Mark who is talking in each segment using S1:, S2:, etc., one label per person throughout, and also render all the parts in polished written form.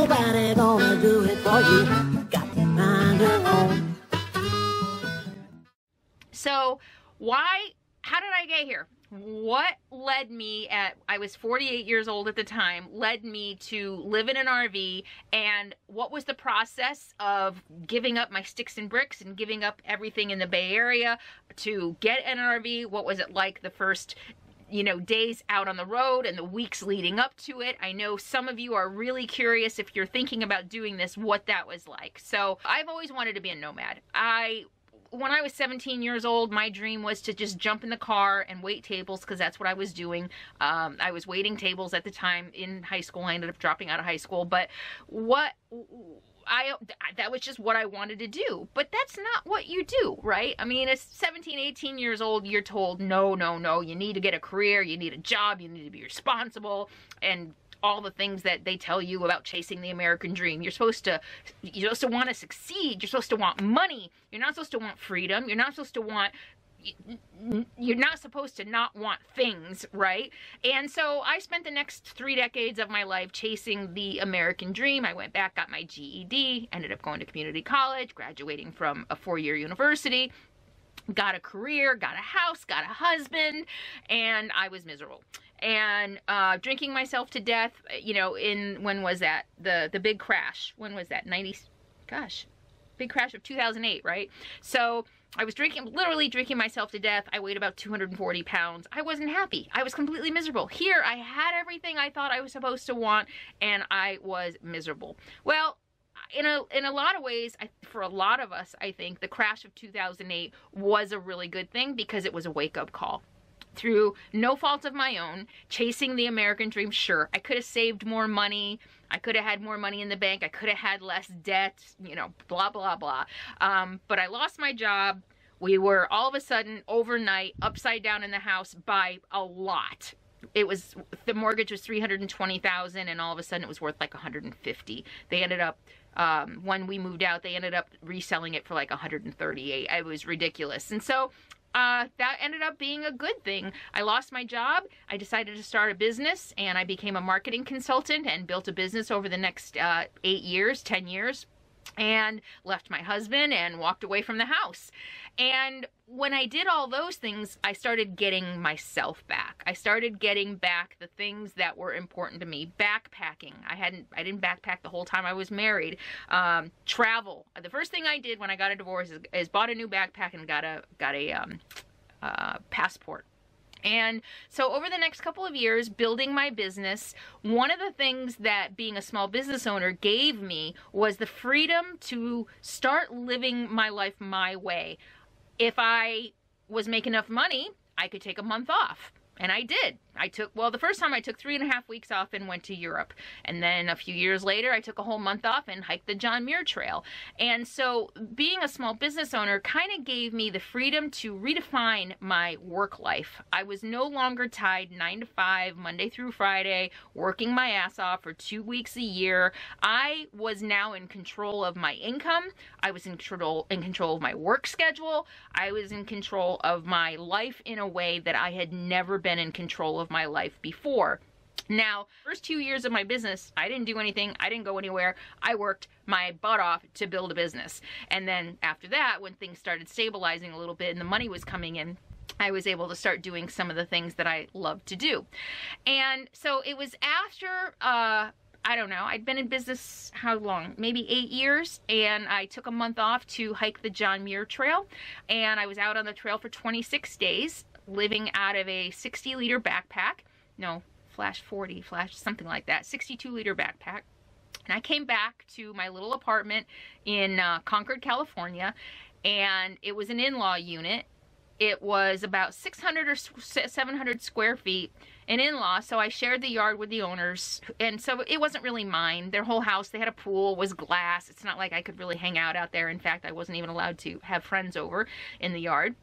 S1: nobody gonna do it for you. Got to find your own.
S2: So how did I get here? What led me I was 48 years old at the time, led me to live in an RV, and what was the process of giving up my sticks and bricks and giving up everything in the Bay Area to get an RV? What was it like the first days out on the road and the weeks leading up to it? I know some of you are really curious, if you're thinking about doing this, what that was like. So I've always wanted to be a nomad. When I was 17 years old, my dream was to just jump in the car and wait tables, because that's what I was doing. I was waiting tables at the time in high school. I ended up dropping out of high school, but that was just what I wanted to do. But that's not what you do, right? I mean, at 17, 18 years old, you're told, no, you need to get a career, you need a job, you need to be responsible, and all the things that they tell you about chasing the American dream. You're supposed to want to succeed. You're supposed to want money. You're not supposed to want freedom. You're not supposed to not want things, right? And so I spent the next 3 decades of my life chasing the American dream. I went back, got my GED, ended up going to community college, graduating from a 4-year university, got a career, got a house, got a husband, and I was miserable. And drinking myself to death, when was that? The big crash. When was that? Big crash of 2008, right? So I was literally drinking myself to death. I weighed about 240 pounds. I wasn't happy. I was completely miserable. Here, I had everything I thought I was supposed to want, and I was miserable. Well, in a lot of ways, for a lot of us, I think the crash of 2008 was a really good thing, because it was a wake-up call. Through no fault of my own, chasing the American dream, sure, I could have saved more money, I could have had more money in the bank, I could have had less debt, blah, blah, blah. But I lost my job. We were all of a sudden, overnight, upside down in the house by a lot. The mortgage was $320,000, and all of a sudden it was worth like $150,000. They ended up, when we moved out, they ended up reselling it for like $138,000. It was ridiculous. And so that ended up being a good thing. I lost my job. I decided to start a business, and I became a marketing consultant and built a business over the next 10 years, and left my husband and walked away from the house. And when I did all those things, I started getting myself back. I started getting back the things that were important to me. Backpacking. I didn't backpack the whole time I was married. Travel. The first thing I did when I got a divorce is bought a new backpack and got a passport. And so over the next couple of years, building my business, one of the things that being a small business owner gave me was the freedom to start living my life my way. If I was making enough money, I could take a month off. And I did. The first time I took 3.5 weeks off and went to Europe. And then a few years later, I took a whole month off and hiked the John Muir Trail. And so being a small business owner kind of gave me the freedom to redefine my work life. I was no longer tied 9 to 5, Monday through Friday, working my ass off for 2 weeks a year. I was now in control of my income. I was in control of my work schedule. I was in control of my life in a way that I had never been in control of my life before. Now, first 2 years of my business, I didn't do anything. I didn't go anywhere. I worked my butt off to build a business. And then after that, when things started stabilizing a little bit and the money was coming in, I was able to start doing some of the things that I love to do. And so it was after, I don't know, I'd been in business, how long? Maybe 8 years. And I took a month off to hike the John Muir Trail. And I was out on the trail for 26 days. Living out of a 60-liter backpack. No, something like that. 62-liter backpack. And I came back to my little apartment in Concord, California, and it was an in-law unit. It was about 600 or 700 square feet, an in-law, so I shared the yard with the owners, and so it wasn't really mine. Their whole house, they had a pool, was glass. It's not like I could really hang out out there. In fact, I wasn't even allowed to have friends over in the yard.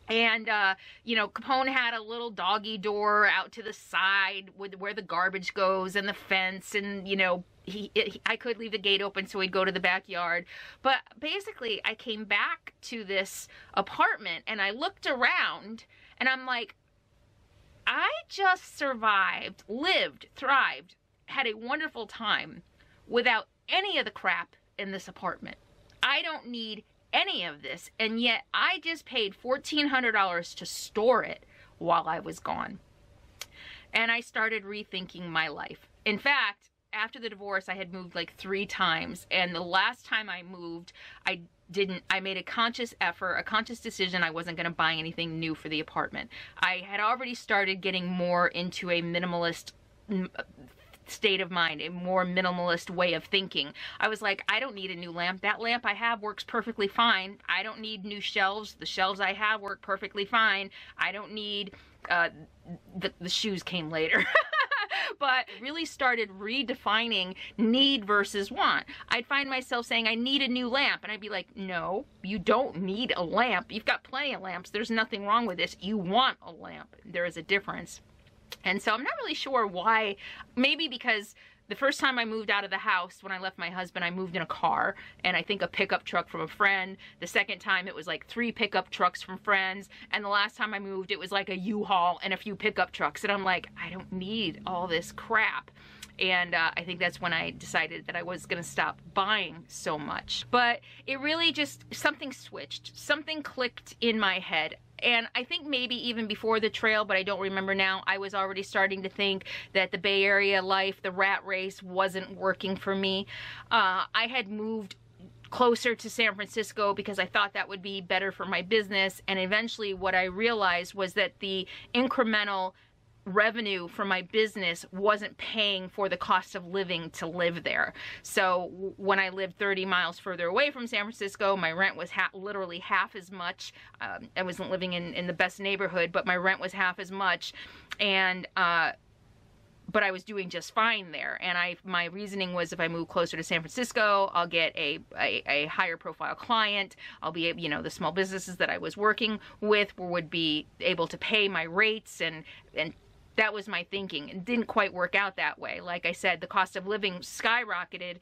S2: And, Capone had a little doggy door out to the side with where the garbage goes and the fence, and, I could leave the gate open so he'd go to the backyard. But basically, I came back to this apartment and I looked around and I'm like, I just survived, lived, thrived, had a wonderful time without any of the crap in this apartment. I don't need any of this. And yet I just paid $1,400 to store it while I was gone. And I started rethinking my life. In fact, after the divorce, I had moved like 3 times. And the last time I moved, I made a conscious effort, a conscious decision. I wasn't going to buy anything new for the apartment. I had already started getting more into a minimalist state of mind, a more minimalist way of thinking. I was like, I don't need a new lamp. That lamp I have works perfectly fine. I don't need new shelves. The shelves I have work perfectly fine. I don't need, the shoes came later. But really started redefining need versus want. I'd find myself saying, I need a new lamp. And I'd be like, no, you don't need a lamp. You've got plenty of lamps. There's nothing wrong with this. You want a lamp. There is a difference. And so I'm not really sure why. Maybe because the first time I moved out of the house, when I left my husband, I moved in a car and I think a pickup truck from a friend. The second time it was like 3 pickup trucks from friends. And the last time I moved, it was like a U-Haul and a few pickup trucks. And I'm like, I don't need all this crap. And I think that's when I decided that I was going to stop buying so much. But it really just, something switched. Something clicked in my head. And I think maybe even before the trail, but I don't remember now, I was already starting to think that the Bay Area life, the rat race, wasn't working for me. I had moved closer to San Francisco because I thought that would be better for my business. And eventually what I realized was that the incremental revenue from my business wasn't paying for the cost of living to live there. So when I lived 30 miles further away from San Francisco, my rent was literally half as much. I wasn't living in the best neighborhood, but my rent was half as much. And but I was doing just fine there. And my reasoning was, if I move closer to San Francisco, I'll get a higher profile client. I'll be able, you know, the small businesses that I was working with would be able to pay my rates, and that was my thinking. It didn't quite work out that way. Like I said, the cost of living skyrocketed,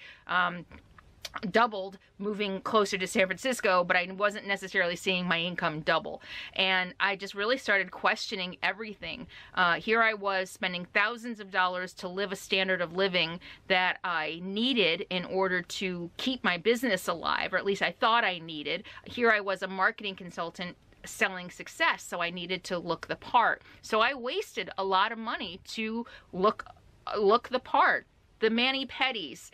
S2: doubled moving closer to San Francisco, but I wasn't necessarily seeing my income double. And I just really started questioning everything. Here I was spending thousands of dollars to live a standard of living that I needed in order to keep my business alive, or at least I thought I needed. Here I was, a marketing consultant selling success, so I needed to look the part. So I wasted a lot of money to look the part. The mani-pedis,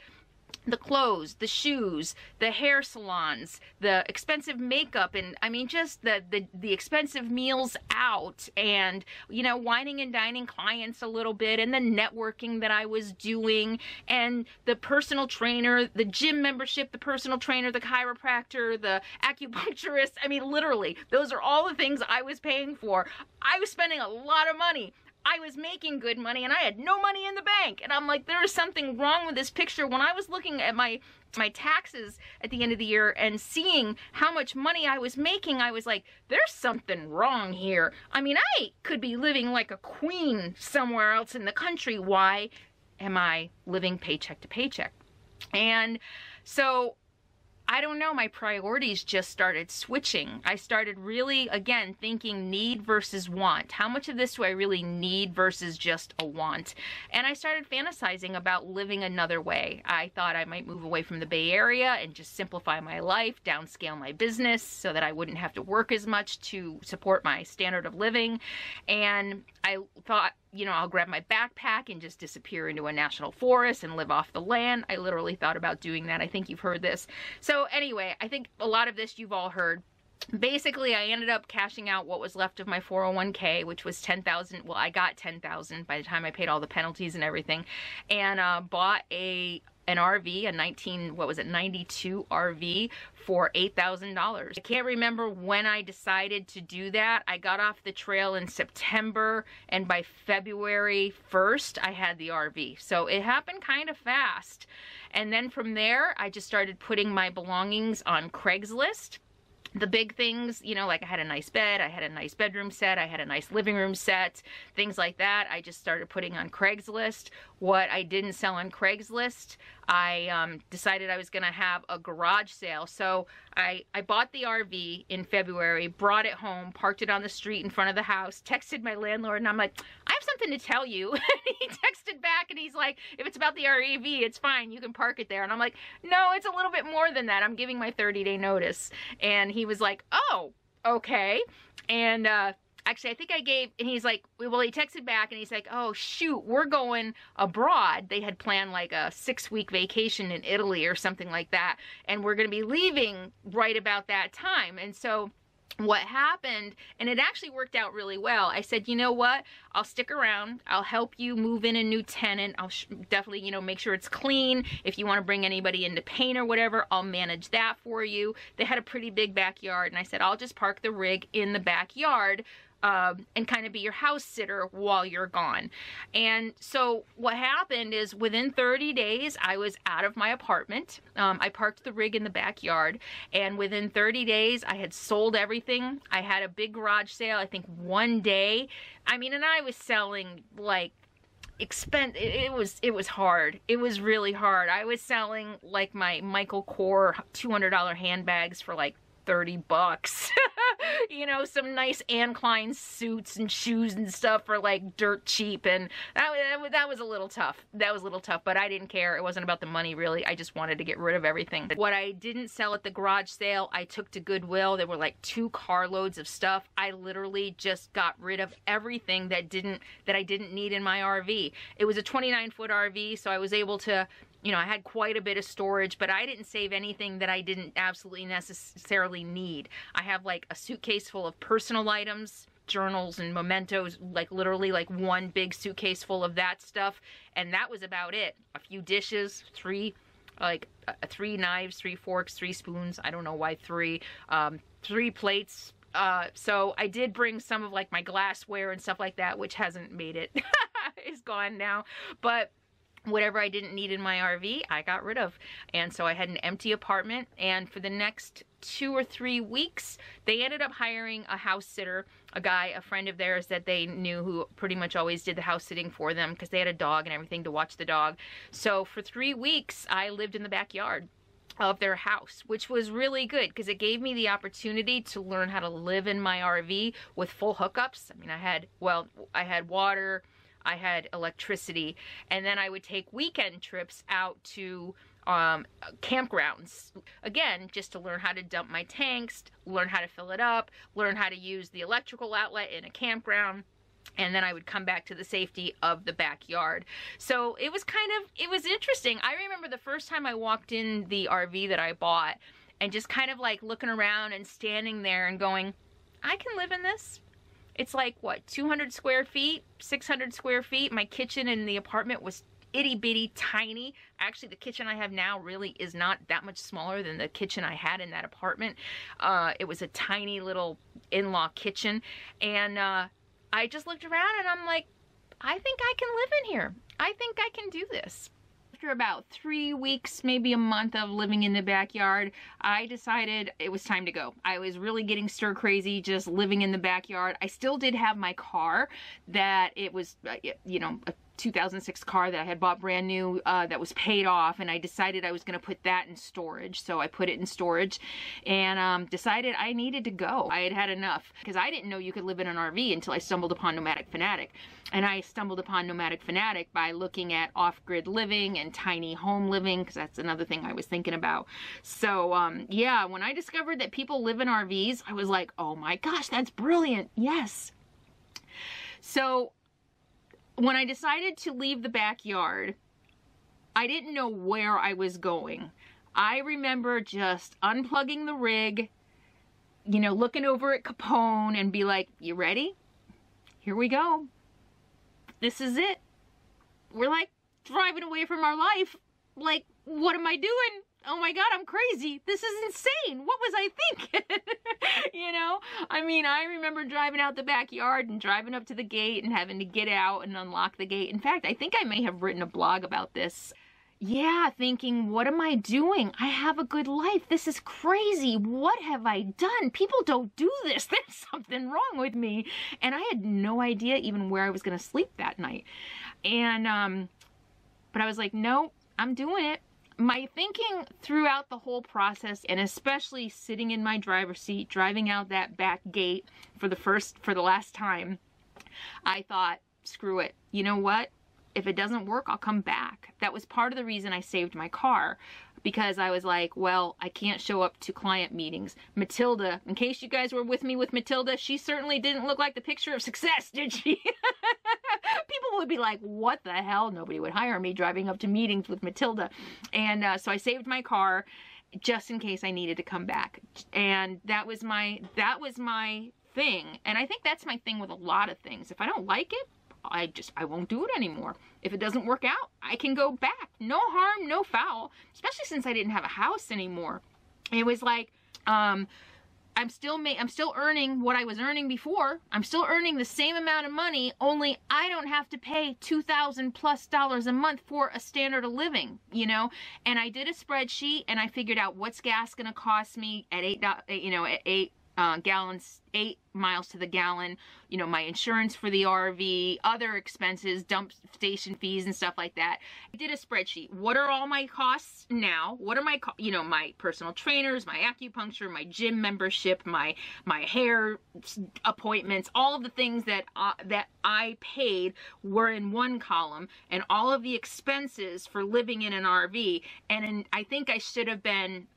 S2: the clothes, the shoes, the hair salons, the expensive makeup, and I mean just the expensive meals out, and you know, wining and dining clients a little bit, and the networking that I was doing, and the personal trainer, the gym membership, the personal trainer, the chiropractor, the acupuncturist. I mean, literally, those are all the things I was paying for. I was spending a lot of money. I was making good money and I had no money in the bank. And I'm like, there is something wrong with this picture. When I was looking at my taxes at the end of the year and seeing how much money I was making, I was like, there's something wrong here. I mean, I could be living like a queen somewhere else in the country. Why am I living paycheck to paycheck? And so I don't know, my priorities just started switching. I started really, again, thinking need versus want. How much of this do I really need versus just a want? And I started fantasizing about living another way. I thought I might move away from the Bay Area and just simplify my life, downscale my business so that I wouldn't have to work as much to support my standard of living. And I thought, you know, I'll grab my backpack and just disappear into a national forest and live off the land. I literally thought about doing that. I think you've heard this. So anyway, I think a lot of this you've all heard. Basically, I ended up cashing out what was left of my 401k, which was $10,000. Well, I got $10,000 by the time I paid all the penalties and everything, and bought an RV, a 92 RV for $8,000. I can't remember when I decided to do that. I got off the trail in September, and by February 1st, I had the RV. So it happened kind of fast. And then from there, I just started putting my belongings on Craigslist. The big things, you know, like I had a nice bed, I had a nice bedroom set, I had a nice living room set, things like that. I just started putting on Craigslist. What I didn't sell on Craigslist, I decided I was going to have a garage sale. So I bought the RV in February, brought it home, parked it on the street in front of the house, texted my landlord, and I'm like, I have something to tell you. He texted back and he's like, if it's about the RV, it's fine. You can park it there. And I'm like, no, it's a little bit more than that. I'm giving my 30-day notice. And he was like, oh, okay. And actually, I think I gave, and he's like, well, he texted back and he's like, oh, shoot, we're going abroad. They had planned like a 6-week vacation in Italy or something like that. And we're going to be leaving right about that time. And so what happened, and it actually worked out really well. I said, you know what? I'll stick around. I'll help you move in a new tenant. I'll definitely, you know, make sure it's clean. If you want to bring anybody in to paint or whatever, I'll manage that for you. They had a pretty big backyard, and I said, I'll just park the rig in the backyard and kind of be your house sitter while you're gone. And so what happened is within 30 days, I was out of my apartment. I parked the rig in the backyard, and within 30 days, I had sold everything. I had a big garage sale, I think one day. I mean, and I was selling like it was hard. It was really hard. I was selling like my Michael Kors $200 handbags for like $30. You know, some nice Anne Klein suits and shoes and stuff for like dirt cheap, and that was a little tough. That was a little tough, but I didn't care. It wasn't about the money, really. I just wanted to get rid of everything. What I didn't sell at the garage sale, I took to Goodwill. There were like 2 carloads of stuff. I literally just got rid of everything that I didn't need in my RV. It was a 29-foot RV, so I was able to, you know, I had quite a bit of storage, but I didn't save anything that I didn't absolutely necessarily need. I have like a suitcase full of personal items, journals and mementos, like literally like one big suitcase full of that stuff, and that was about it. A few dishes, 3 knives, 3 forks, 3 spoons. I don't know why 3. 3 plates. So I did bring some of like my glassware and stuff like that, which hasn't made it. It's gone now, but whatever I didn't need in my RV, I got rid of. And so I had an empty apartment, and for the next 2 or 3 weeks, they ended up hiring a house sitter, a friend of theirs that they knew, who pretty much always did the house sitting for them because they had a dog and everything to watch the dog. So for 3 weeks, I lived in the backyard of their house, which was really good because it gave me the opportunity to learn how to live in my RV with full hookups. I mean, I had water, I had electricity, and then I would take weekend trips out to campgrounds, again, just to learn how to dump my tanks, learn how to fill it up, learn how to use the electrical outlet in a campground, and then I would come back to the safety of the backyard. So it was interesting. I remember the first time I walked in the RV that I bought and just kind of like looking around and standing there and going, I can live in this. It's like, what, 200 square feet, 600 square feet. My kitchen in the apartment was itty bitty tiny. Actually, the kitchen I have now really is not that much smaller than the kitchen I had in that apartment. It was a tiny little in-law kitchen. And I just looked around and I'm like, I think I can live in here. I think I can do this. After about 3 weeks, maybe a month of living in the backyard, I decided it was time to go. I was really getting stir crazy just living in the backyard. I still did have my car that it was, you know, a 2006 car that I had bought brand new that was paid off, and I decided I was going to put that in storage. So I put it in storage and decided I needed to go. I had had enough because I didn't know you could live in an RV until I stumbled upon Nomadic Fanatic. And I stumbled upon Nomadic Fanatic by looking at off-grid living and tiny home living, because that's another thing I was thinking about. So yeah, when I discovered that people live in RVs, I was like, oh my gosh, that's brilliant. Yes. So when I decided to leave the backyard, I didn't know where I was going. I remember just unplugging the rig, you know, looking over at Capone and be like, you ready? Here we go. This is it. We're like driving away from our life. Like, what am I doing? Oh my God, I'm crazy. This is insane. What was I thinking? You know, I mean, I remember driving out the backyard and driving up to the gate and having to get out and unlock the gate. In fact, I think I may have written a blog about this. Yeah, thinking, what am I doing? I have a good life. This is crazy. What have I done? People don't do this. There's something wrong with me. And I had no idea even where I was going to sleep that night. And, but I was like, no, I'm doing it. My thinking throughout the whole process, and especially sitting in my driver's seat, driving out that back gate for the last time, I thought, screw it. You know what? If it doesn't work, I'll come back. That was part of the reason I saved my car, because I was like, well, I can't show up to client meetings. Matilda, in case you guys were with me with Matilda, she certainly didn't look like the picture of success, did she? People would be like, what the hell? Nobody would hire me driving up to meetings with Matilda. And so I saved my car just in case I needed to come back. And that was my thing. And I think that's my thing with a lot of things. If I don't like it, I won't do it anymore. If it doesn't work out, I can go back. No harm, no foul. Especially since I didn't have a house anymore. It was like, I'm still earning what I was earning before. I'm still earning the same amount of money, only I don't have to pay $2,000+ a month for a standard of living, you know? And I did a spreadsheet and I figured out what's gas gonna cost me at $8 gallons, 8 miles to the gallon, you know, my insurance for the RV, other expenses, dump station fees and stuff like that. I did a spreadsheet. What are all my costs now? What are my, my personal trainers, my acupuncture, my gym membership, my hair appointments, all of the things that I paid were in one column, and all of the expenses for living in an RV. And I think I should have been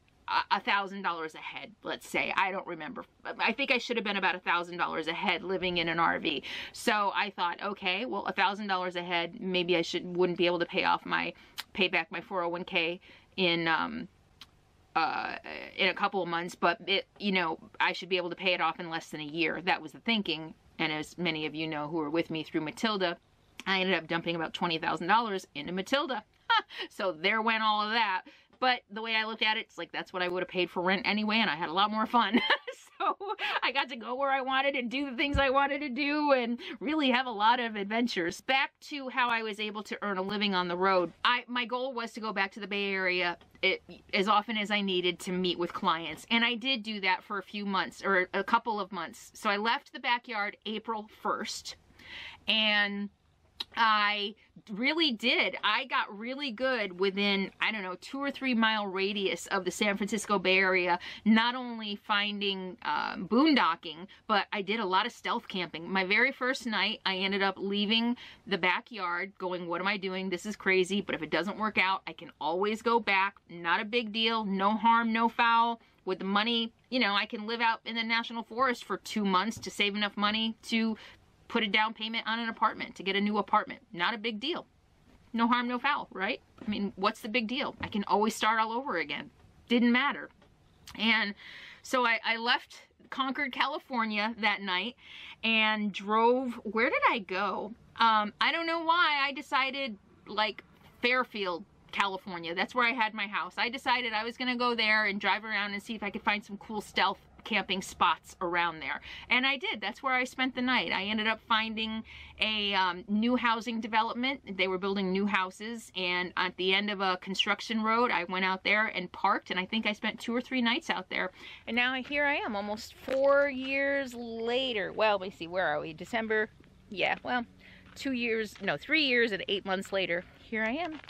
S2: $1,000 ahead, let's say. I don't remember. I think I should have been about $1,000 ahead living in an RV. So I thought, okay, well, $1,000 ahead, maybe I wouldn't be able to pay back my 401k in a couple of months, but I should be able to pay it off in less than a year. That was the thinking. And as many of you know who are with me through Matilda, I ended up dumping about $20,000 into Matilda. So there went all of that. But the way I looked at it, it's like that's what I would have paid for rent anyway, and I had a lot more fun. So I got to go where I wanted and do the things I wanted to do and really have a lot of adventures. Back to how I was able to earn a living on the road. My goal was to go back to the Bay Area as often as I needed to meet with clients. And I did do that for a few months, or a couple of months. So I left the backyard April 1st. And I really did. I got really good within, I don't know, 2 or 3 mile radius of the San Francisco Bay Area, not only finding boondocking, but I did a lot of stealth camping. My very first night, I ended up leaving the backyard going, what am I doing? This is crazy, but if it doesn't work out, I can always go back. Not a big deal. No harm, no foul. With the money, I can live out in the National Forest for 2 months to save enough money to put a down payment on an apartment, to get a new apartment. Not a big deal. No harm, no foul, right? I mean, what's the big deal? I can always start all over again. Didn't matter. And so I left Concord, California that night and drove, where did I go? I don't know why I decided, like, Fairfield, California. That's where I had my house. I decided I was going to go there and drive around and see if I could find some cool stealth camping spots around there. And I did. That's where I spent the night. I ended up finding a new housing development. They were building new houses, and at the end of a construction road, I went out there and parked, and I think I spent 2 or 3 nights out there. And now here I am, almost 4 years later. Well, let me see, where are we? December? Yeah, well, 3 years and 8 months later, here I am.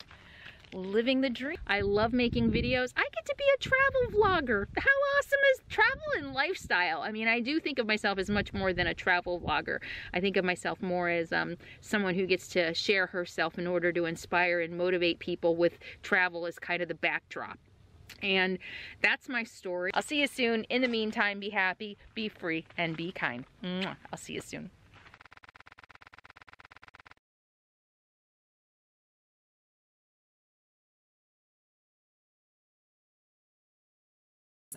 S2: Living the dream. I love making videos. I get to be a travel vlogger. How awesome is travel and lifestyle? I mean, I do think of myself as much more than a travel vlogger. I think of myself more as someone who gets to share herself in order to inspire and motivate people, with travel as kind of the backdrop. And that's my story. I'll see you soon. In the meantime, be happy, be free, and be kind. Mwah. I'll see you soon.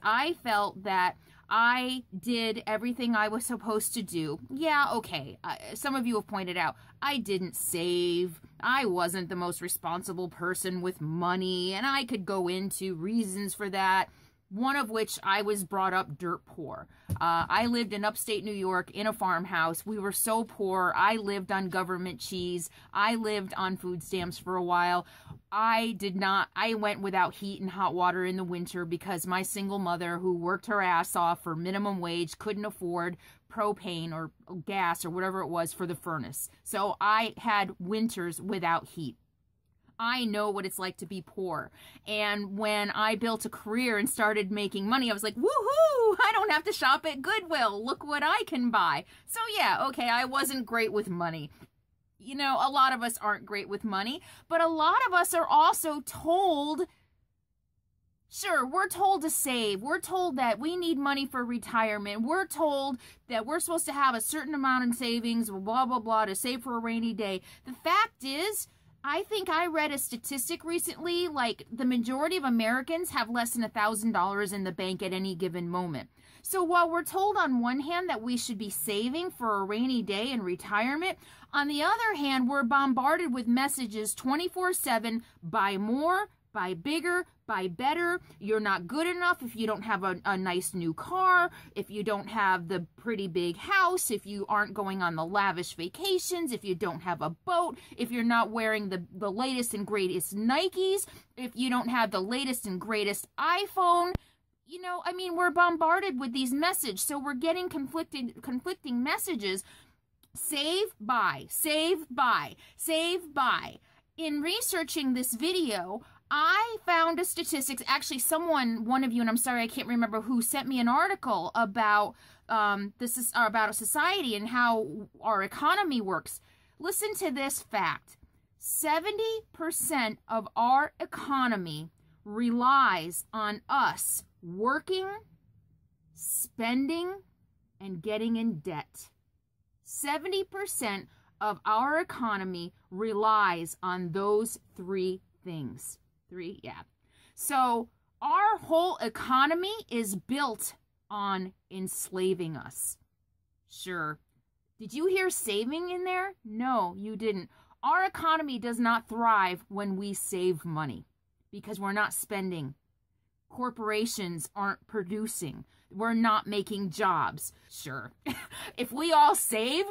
S2: I felt that I did everything I was supposed to do. Yeah, okay. Some of you have pointed out, I didn't save. I wasn't the most responsible person with money, and I could go into reasons for that. One of which, I was brought up dirt poor. I lived in upstate New York in a farmhouse. We were so poor. I lived on government cheese. I lived on food stamps for a while. I went without heat and hot water in the winter because my single mother, who worked her ass off for minimum wage, couldn't afford propane or gas or whatever it was for the furnace. So I had winters without heat. I know what it's like to be poor. And when I built a career and started making money, I was like, woohoo, I don't have to shop at Goodwill. Look what I can buy. So yeah, okay, I wasn't great with money.
S3: you know, a lot of us aren't great with money, but a lot of us are also told, sure, we're told to save. We're told that we need money for retirement. We're told that we're supposed to have a certain amount in savings, blah, blah, blah, to save for a rainy day. The fact is, I think I read a statistic recently, like the majority of Americans have less than $1,000 in the bank at any given moment. So while we're told on one hand that we should be saving for a rainy day and retirement, on the other hand, we're bombarded with messages 24/7, buy more, buy bigger, buy better. You're not good enough if you don't have a nice new car, if you don't have the pretty big house, if you aren't going on the lavish vacations, if you don't have a boat, if you're not wearing the latest and greatest Nikes, if you don't have the latest and greatest iPhone. You know, I mean, we're bombarded with these messages, so we're getting conflicting messages. Save, buy, save, buy, save, buy. In researching this video, I found a statistics, actually one of you, and I'm sorry I can't remember who, sent me an article about about a society and how our economy works. Listen to this fact. 70% of our economy relies on us working, spending, and getting in debt. 70% of our economy relies on those three things. So our whole economy is built on enslaving us. Sure. Did you hear saving in there? No, you didn't. Our economy does not thrive when we save money because we're not spending. Corporations aren't producing. We're not making jobs. Sure. If we all save,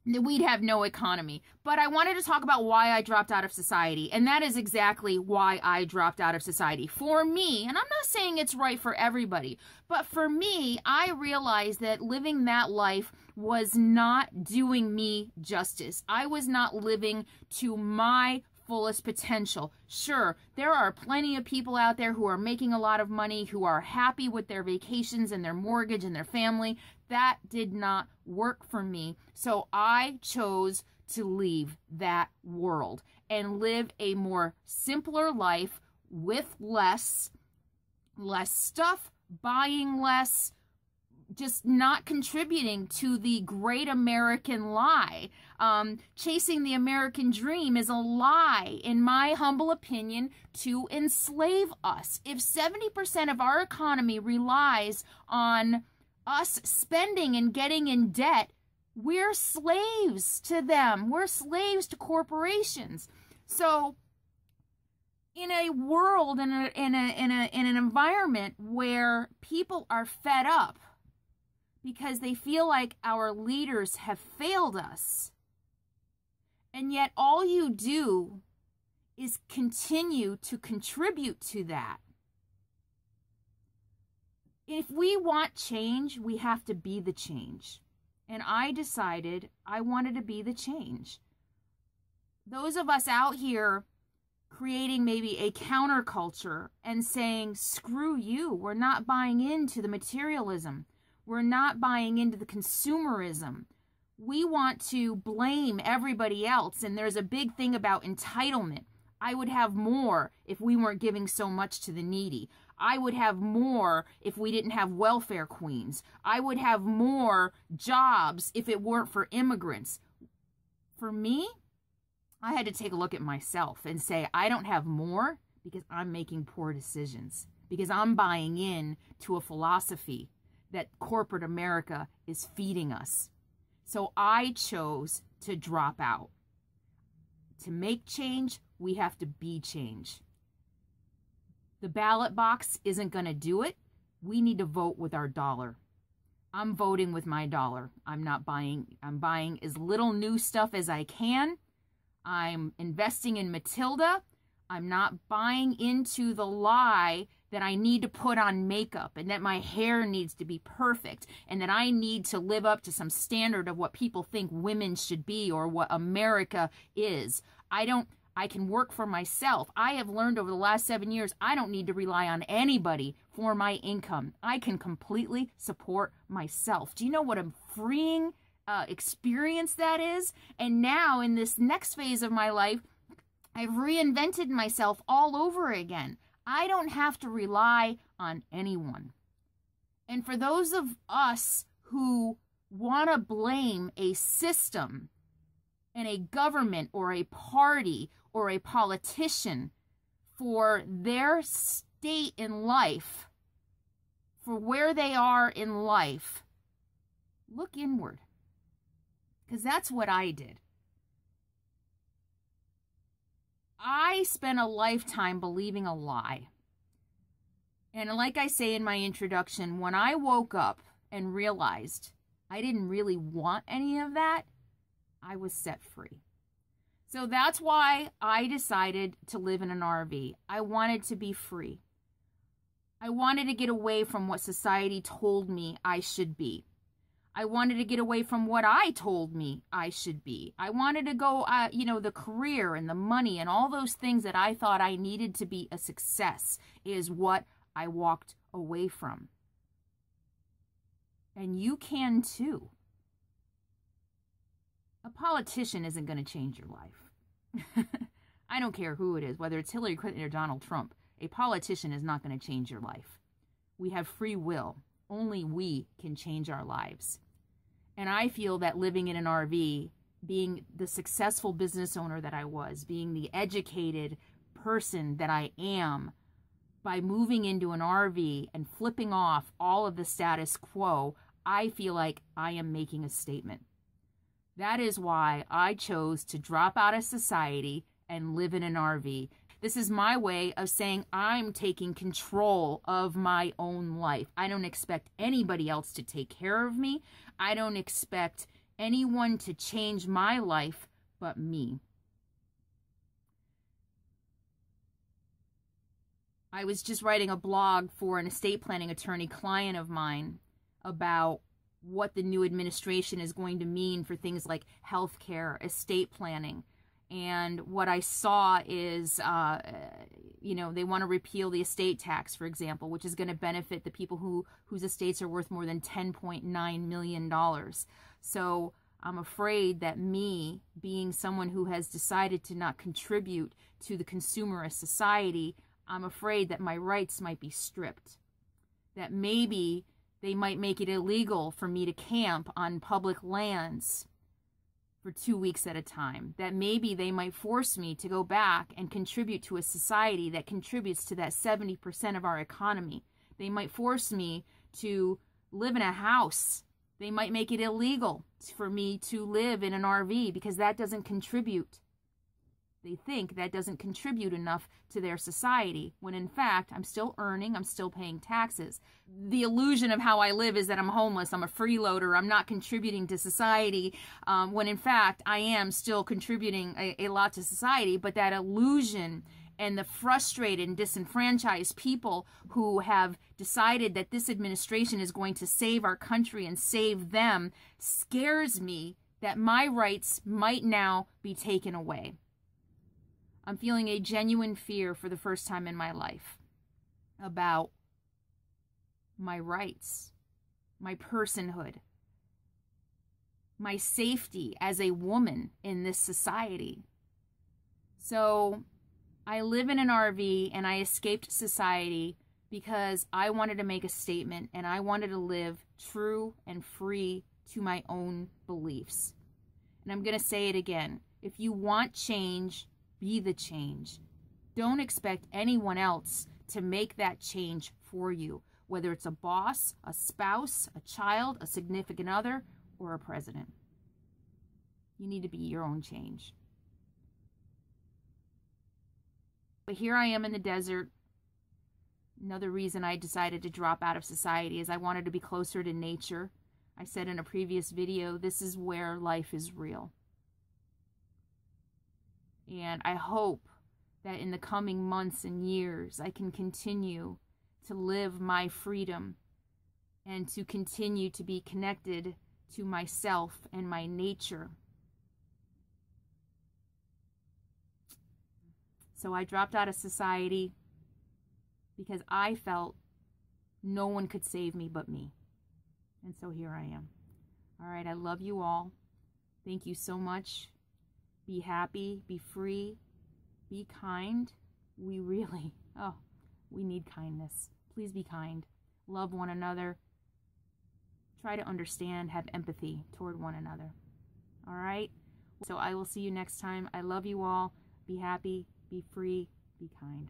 S3: we'd have no economy. But I wanted to talk about why I dropped out of society. And that is exactly why I dropped out of society. For me, and I'm not saying it's right for everybody, but for me, I realized that living that life was not doing me justice. I was not living to my fullest potential. Sure, there are plenty of people out there who are making a lot of money, who are happy with their vacations and their mortgage and their family. That did not work for me. So I chose to leave that world and live a more simpler life with less stuff, buying less, just not contributing to the great American lie. Chasing the American dream is a lie, in my humble opinion, to enslave us. If 70% of our economy relies on us spending and getting in debt, we're slaves to them. We're slaves to corporations. So in a world, in an environment where people are fed up because they feel like our leaders have failed us, and yet all you do is continue to contribute to that. If we want change, we have to be the change. And I decided I wanted to be the change. Those of us out here creating maybe a counterculture and saying, screw you, we're not buying into the materialism. We're not buying into the consumerism. We want to blame everybody else. And there's a big thing about entitlement. I would have more if we weren't giving so much to the needy. I would have more if we didn't have welfare queens. I would have more jobs if it weren't for immigrants. For me, I had to take a look at myself and say, I don't have more because I'm making poor decisions, because I'm buying in to a philosophy that corporate America is feeding us. So I chose to drop out. To make change, we have to be change. The ballot box isn't going to do it. We need to vote with our dollar. I'm voting with my dollar. I'm buying as little new stuff as I can. I'm investing in Matilda. I'm not buying into the lie that I need to put on makeup and that my hair needs to be perfect and that I need to live up to some standard of what people think women should be or what America is. I can work for myself. I have learned over the last 7 years, I don't need to rely on anybody for my income. I can completely support myself. Do you know what a freeing experience that is. And now in this next phase of my life, I've reinvented myself all over again. I don't have to rely on anyone. And for those of us who want to blame a system and a government or a party or a politician for their state in life, for where they are in life, look inward. Because that's what I did. I spent a lifetime believing a lie. And like I say in my introduction, when I woke up and realized I didn't really want any of that, I was set free. So that's why I decided to live in an RV. I wanted to be free. I wanted to get away from what society told me I should be. I wanted to get away from what I told me I should be. I wanted to go, the career and the money and all those things that I thought I needed to be a success is what I walked away from. And you can too. A politician isn't going to change your life. I don't care who it is, whether it's Hillary Clinton or Donald Trump. A politician is not going to change your life. We have free will. Only we can change our lives. And I feel that living in an RV, being the successful business owner that I was, being the educated person that I am, by moving into an RV and flipping off all of the status quo, I feel like I am making a statement. That is why I chose to drop out of society and live in an RV. This is my way of saying I'm taking control of my own life. I don't expect anybody else to take care of me. I don't expect anyone to change my life but me. I was just writing a blog for an estate planning attorney client of mine about what the new administration is going to mean for things like healthcare, estate planning. And what I saw is, they want to repeal the estate tax, for example, which is going to benefit the people whose estates are worth more than $10.9 million. So I'm afraid that me, being someone who has decided to not contribute to the consumerist society, I'm afraid that my rights might be stripped. That maybe they might make it illegal for me to camp on public lands for 2 weeks at a time. That maybe they might force me to go back and contribute to a society that contributes to that 70% of our economy. They might force me to live in a house. They might make it illegal for me to live in an RV because that doesn't contribute. They think that doesn't contribute enough to their society, when in fact, I'm still earning, I'm still paying taxes. The illusion of how I live is that I'm homeless, I'm a freeloader, I'm not contributing to society, when in fact, I am still contributing a lot to society, but that illusion and the frustrated and disenfranchised people who have decided that this administration is going to save our country and save them scares me that my rights might now be taken away. I'm feeling a genuine fear for the first time in my life about my rights, my personhood, my safety as a woman in this society. So I live in an RV and I escaped society because I wanted to make a statement and I wanted to live true and free to my own beliefs. And I'm going to say it again. If you want change, be the change. Don't expect anyone else to make that change for you, whether it's a boss, a spouse, a child, a significant other, or a president. You need to be your own change. But here I am in the desert. Another reason I decided to drop out of society is I wanted to be closer to nature. I said in a previous video, this is where life is real. And I hope that in the coming months and years, I can continue to live my freedom and to continue to be connected to myself and my nature. So I dropped out of society because I felt no one could save me but me. And so here I am. All right, I love you all. Thank you so much. Be happy, be free, be kind. We really, we need kindness. Please be kind. Love one another. Try to understand, have empathy toward one another. All right? So I will see you next time. I love you all. Be happy, be free, be kind.